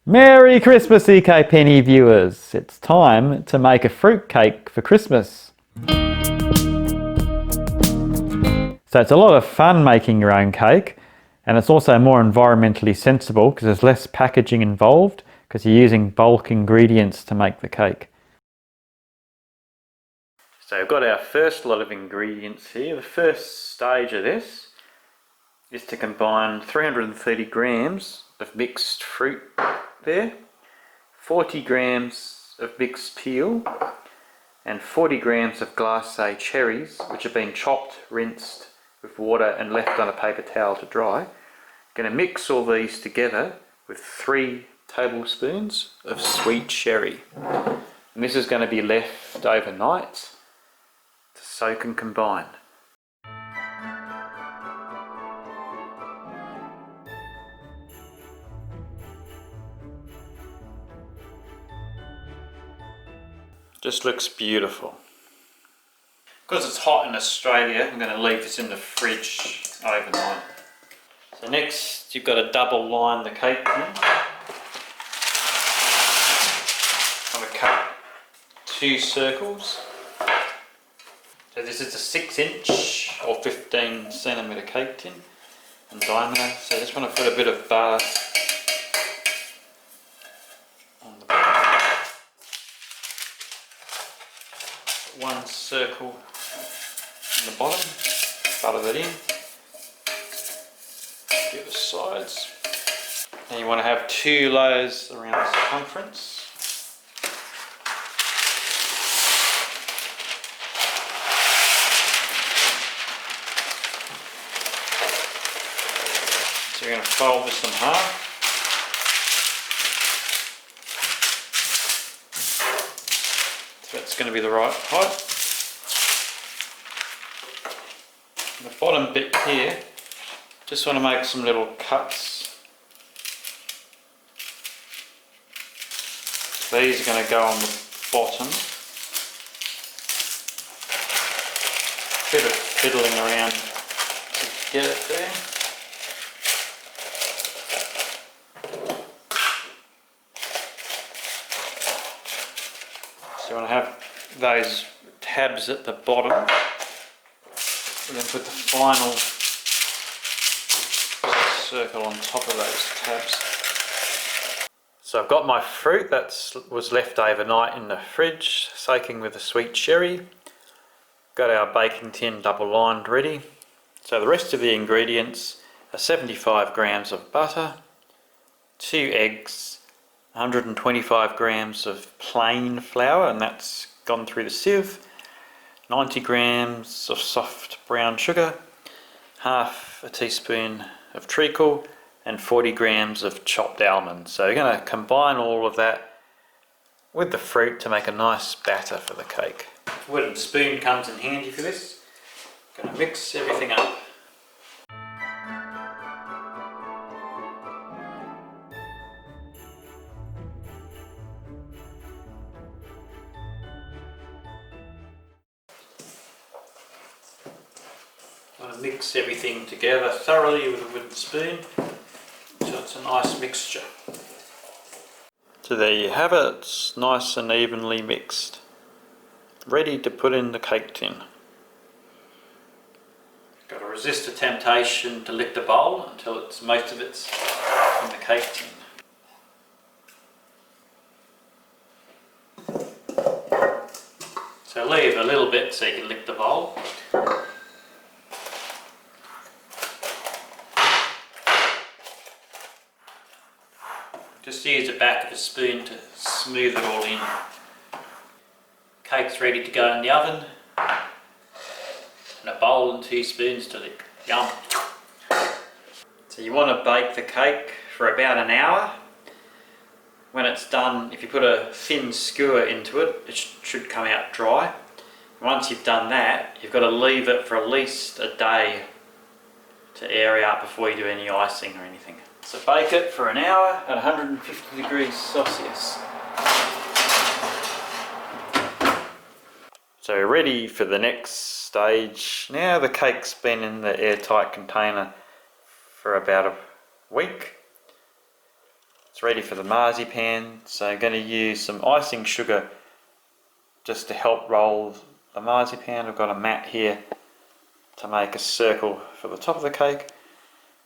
Merry Christmas, ecopenny viewers! It's time to make a fruit cake for Christmas. So it's a lot of fun making your own cake, and it's also more environmentally sensible because there's less packaging involved because you're using bulk ingredients to make the cake. So we've got our first lot of ingredients here. The first stage of this is to combine 330 grams of mixed fruit there, 40 grams of mixed peel, and 40 grams of glacé cherries, which have been chopped, rinsed with water and left on a paper towel to dry. Going to mix all these together with 3 tablespoons of sweet cherry. And this is going to be left overnight to soak and combine. Just looks beautiful. Because it's hot in Australia, I'm going to leave this in the fridge overnight. So next you've got to double line the cake tin. I'm going to cut 2 circles. So this is a 6-inch or 15 centimetre cake tin in diameter. So I just want to put a bit of bar on the bottom. 1 circle on the bottom, butter that in, get the sides, and you want to have 2 layers around the circumference. So you're going to fold this in half. That's going to be the right height. And the bottom bit here, just want to make some little cuts. These are going to go on the bottom. Bit of fiddling around to get it there. So you want to have those tabs at the bottom, and then put the final circle on top of those tabs. So I've got my fruit that was left overnight in the fridge, soaking with the sweet cherry. Got our baking tin double lined ready. So the rest of the ingredients are 75 grams of butter, 2 eggs, 125 grams of plain flour, and that's gone through the sieve, 90 grams of soft brown sugar, half a teaspoon of treacle, and 40 grams of chopped almonds. So you're going to combine all of that with the fruit to make a nice batter for the cake. A wooden spoon comes in handy for this. Going to mix everything up. I'm going to mix everything together thoroughly with a wooden spoon so it's a nice mixture. So there you have it, it's nice and evenly mixed. Ready to put in the cake tin. Got to resist the temptation to lick the bowl until most of it's in the cake tin. So leave a little bit so you can lick the bowl. Just use the back of a spoon to smooth it all in. Cake's ready to go in the oven. And a bowl and 2 spoons to lick. Yum! So you want to bake the cake for about an hour. When it's done, if you put a thin skewer into it, it should come out dry. Once you've done that, you've got to leave it for at least a day to air out before you do any icing or anything. So bake it for an hour at 150 degrees Celsius. So ready for the next stage. Now the cake's been in the airtight container for about a week. It's ready for the marzipan. So I'm going to use some icing sugar just to help roll the marzipan. I've got a mat here to make a circle for the top of the cake.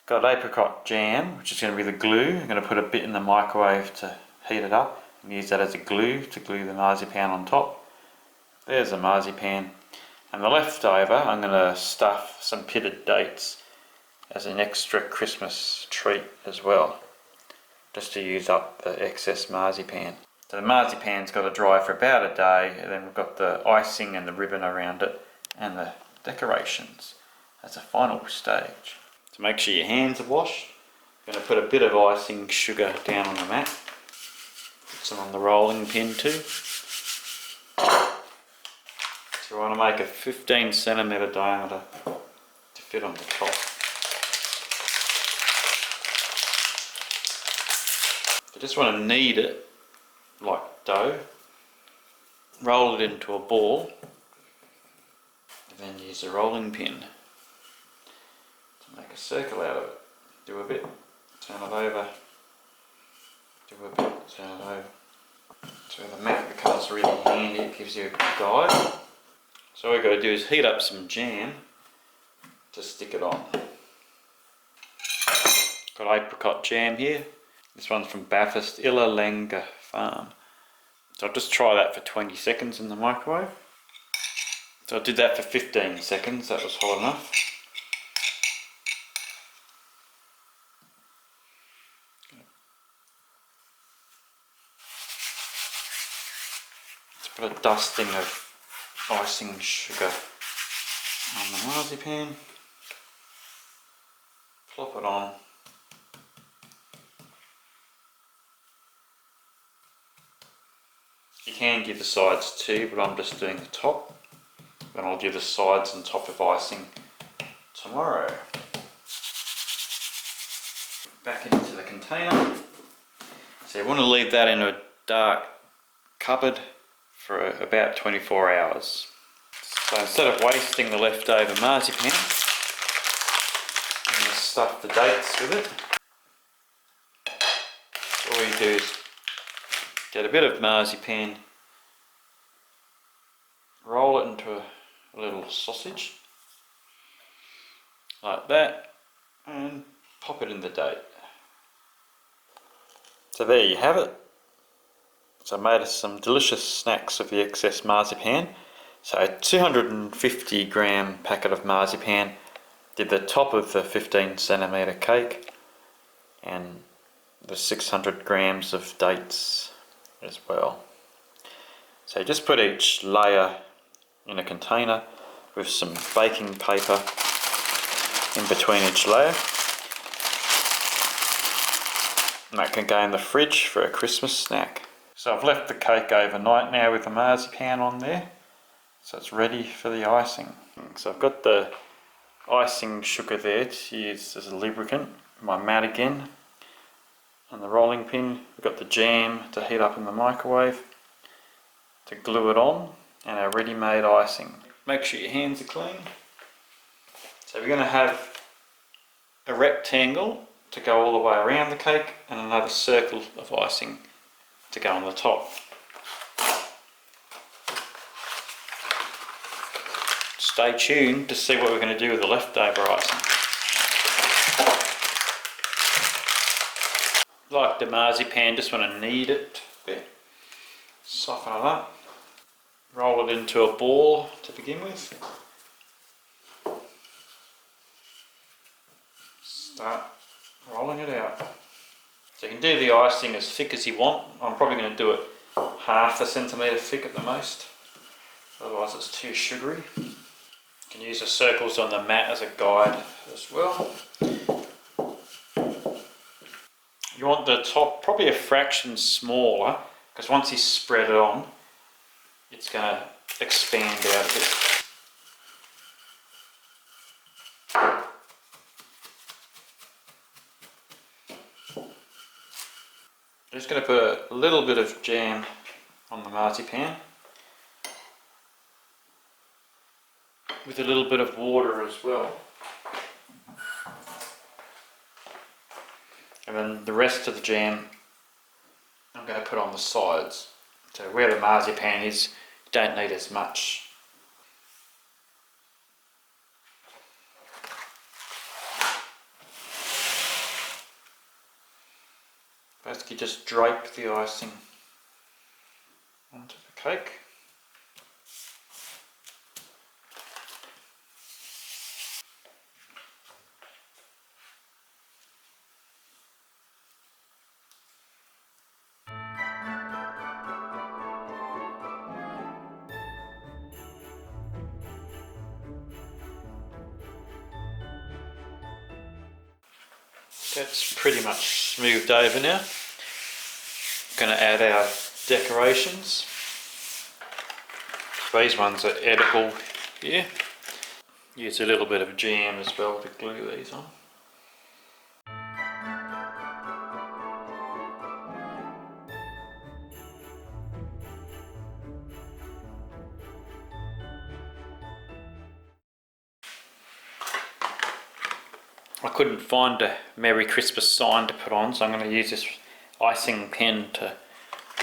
Got apricot jam, which is going to be the glue. I'm going to put a bit in the microwave to heat it up and use that as a glue to glue the marzipan on top. There's the marzipan. And the leftover, I'm going to stuff some pitted dates as an extra Christmas treat as well, just to use up the excess marzipan. So the marzipan's got to dry for about a day, and then we've got the icing and the ribbon around it and the decorations as a final stage. So make sure your hands are washed. I'm going to put a bit of icing sugar down on the mat. Put some on the rolling pin too. So we want to make a 15 centimetre diameter to fit on the top. You just want to knead it like dough, roll it into a ball, and then use a rolling pin to make a circle out of it. Do a bit, turn it over, do a bit, turn it over. So the mat becomes really handy, it gives you a guide. So all you've got to do is heat up some jam to stick it on. Got apricot jam here. This one's from Bathurst Illalanga Farm. So I'll just try that for 20 seconds in the microwave. So I did that for 15 seconds, that was hot enough. Let's put a dusting of icing sugar on the marzipan. Plop it on. You can do the sides too, but I'm just doing the top. Then I'll do the sides and top of icing tomorrow. Back into the container. So you want to leave that in a dark cupboard for about 24 hours. So instead of wasting the leftover marzipan, I'm going to stuff the dates with it. So all you do is get a bit of marzipan, roll it into a little sausage, like that, and pop it in the date. So there you have it. So I made us some delicious snacks of the excess marzipan. So a 250 gram packet of marzipan did the top of the 15 centimetre cake and the 600 grams of dates as well. So just put each layer in a container with some baking paper in between each layer. And that can go in the fridge for a Christmas snack. So I've left the cake overnight now with the marzipan on there, so it's ready for the icing. So I've got the icing sugar there to use as a lubricant, my mat again, and the rolling pin. We've got the jam to heat up in the microwave to glue it on, and our ready-made icing. Make sure your hands are clean. So we're going to have a rectangle to go all the way around the cake and another circle of icing to go on the top. Stay tuned to see what we're going to do with the leftover icing. Like the marzipan, just want to knead it a bit, soften it up, roll it into a ball to begin with. Start rolling it out. So you can do the icing as thick as you want. I'm probably going to do it half a centimetre thick at the most, otherwise it's too sugary. You can use the circles on the mat as a guide as well. You want the top probably a fraction smaller, because once you spread it on, it's going to expand out a bit. I'm just going to put a little bit of jam on the marzipan with a little bit of water as well. And then the rest of the jam I'm going to put on the sides. So where the marzipan is, you don't need as much. Basically just drape the icing onto the cake. That's pretty much smoothed over now. Going to add our decorations. These ones are edible here. Use a little bit of jam as well to glue these on. I couldn't find a Merry Christmas sign to put on, so I'm going to use this icing pen to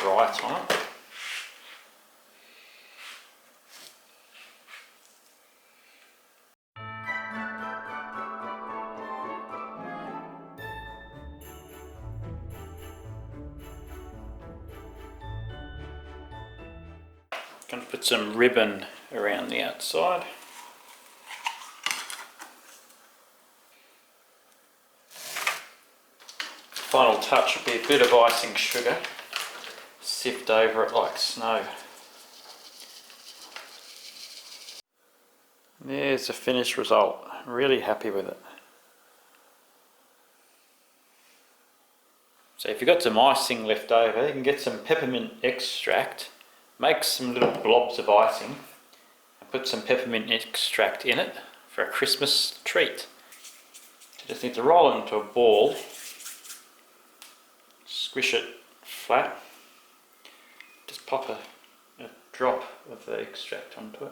write on it. Going to put some ribbon around the outside. Final touch would be a bit of icing sugar. Sift over it like snow. There's the finished result. I'm really happy with it. So if you've got some icing left over, you can get some peppermint extract, make some little blobs of icing, and put some peppermint extract in it for a Christmas treat. You just need to roll it into a ball, squish it flat, just pop a drop of the extract onto it.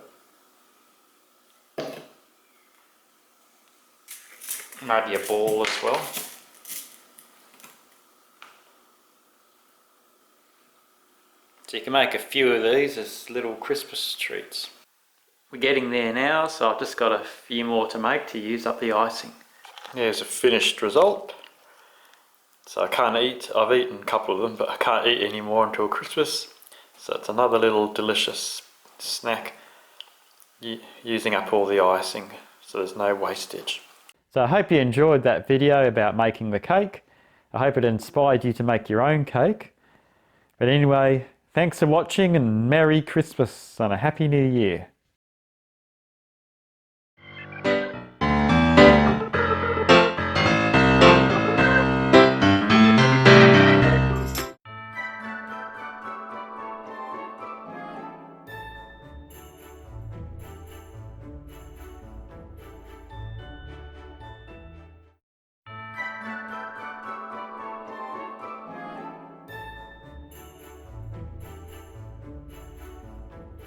Maybe a ball as well. So you can make a few of these as little Christmas treats. We're getting there now, so I've just got a few more to make to use up the icing. Here's a finished result. So I can't eat, I've eaten a couple of them, but I can't eat any more until Christmas. So it's another little delicious snack using up all the icing, so there's no wastage. So I hope you enjoyed that video about making the cake. I hope it inspired you to make your own cake. But anyway, thanks for watching and Merry Christmas and a Happy New Year.